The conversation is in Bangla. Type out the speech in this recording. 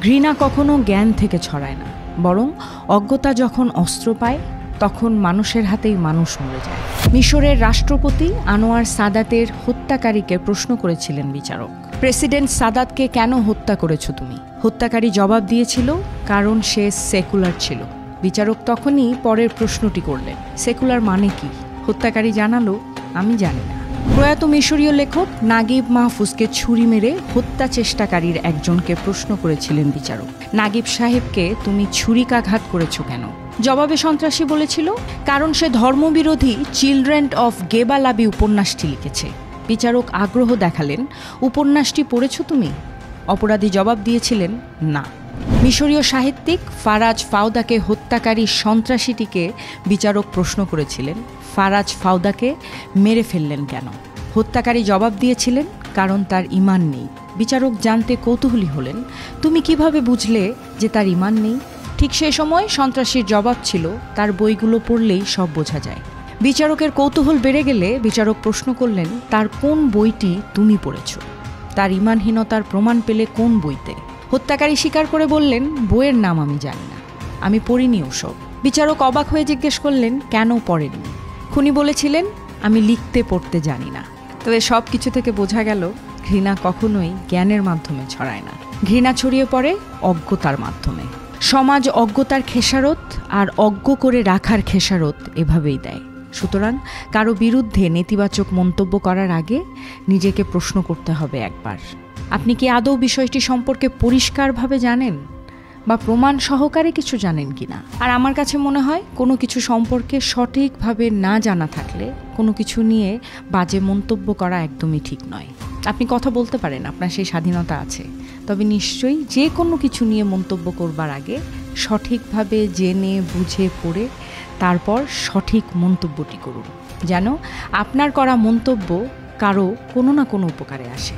ঘৃণা কখনো জ্ঞান থেকে ছড়ায় না, বরং অজ্ঞতা যখন অস্ত্র পায় তখন মানুষের হাতেই মানুষ মরে যায়। মিশরের রাষ্ট্রপতি আনোয়ার সাদাতের হত্যাকারীকে প্রশ্ন করেছিলেন বিচারক, প্রেসিডেন্ট সাদাতকে কেন হত্যা করেছো তুমি? হত্যাকারী জবাব দিয়েছিল, কারণ সে সেকুলার ছিল। বিচারক তখনই পরের প্রশ্নটি করলেন, সেকুলার মানে কি? হত্যাকারী জানালো, আমি জানি না। প্রয়াত মিশরীয় লেখক নাগিব মাহফুজকে ছুরি মেরে হত্যা চেষ্টাকারীর একজনকে প্রশ্ন করেছিলেন বিচারক, নাগিব সাহেবকে তুমি ছুরিকাঘাত করেছো কেন? জবাবে সন্ত্রাসী বলেছিল, কারণ সে ধর্মবিরোধী চিলড্রেন অফ গেবালাবি উপন্যাসটি লিখেছে। বিচারক আগ্রহ দেখালেন, উপন্যাসটি পড়েছো তুমি? অপরাধী জবাব দিয়েছিলেন, না। মিশরীয় সাহিত্যিক ফারাজ ফাউদাকে হত্যাকারী সন্ত্রাসীটিকে বিচারক প্রশ্ন করেছিলেন, ফারাজ ফাউদাকে মেরে ফেললেন কেন? হত্যাকারী জবাব দিয়েছিলেন, কারণ তার ঈমান নেই। বিচারক জানতে কৌতূহলী হলেন, তুমি কিভাবে বুঝলে যে তার ঈমান নেই? ঠিক সে সময় সন্ত্রাসীর জবাব ছিল, তার বইগুলো পড়লেই সব বোঝা যায়। বিচারকের কৌতূহল বেড়ে গেলে বিচারক প্রশ্ন করলেন, তার কোন বইটি তুমি পড়েছ? তার ঈমানহীনতার প্রমাণ পেলে কোন বইতে? হত্যাকারী স্বীকার করে বললেন, বইয়ের নাম আমি জানি না, আমি পড়িনি ওসব। বিচারক অবাক হয়ে জিজ্ঞেস করলেন, কেন পড়েননি? খুনি বলেছিলেন, আমি লিখতে পড়তে জানি না। তবে সব কিছু থেকে বোঝা গেল, ঘৃণা কখনোই জ্ঞানের মাধ্যমে ছড়ায় না, ঘৃণা ছড়িয়ে পড়ে অজ্ঞতার মাধ্যমে। সমাজ অজ্ঞতার খেসারত আর অজ্ঞ করে রাখার খেসারত এভাবেই দেয়। সুতরাং কারো বিরুদ্ধে নেতিবাচক মন্তব্য করার আগে নিজেকে প্রশ্ন করতে হবে একবার, আপনি কি আদৌ বিষয়টি সম্পর্কে পরিষ্কারভাবে জানেন বা প্রমাণ সহকারে কিছু জানেন কিনা। আর আমার কাছে মনে হয় কোনো কিছু সম্পর্কে সঠিকভাবে না জানা থাকলে কোনো কিছু নিয়ে বাজে মন্তব্য করা একদমই ঠিক নয়। আপনি কথা বলতে পারেন, আপনার সেই স্বাধীনতা আছে, তবে নিশ্চয়ই যে কোনো কিছু নিয়ে মন্তব্য করবার আগে সঠিকভাবে জেনে বুঝে পড়ে তারপর সঠিক মন্তব্যটি করুন, যেন আপনার করা মন্তব্য কারো কোনো না কোনো উপকারে আসে।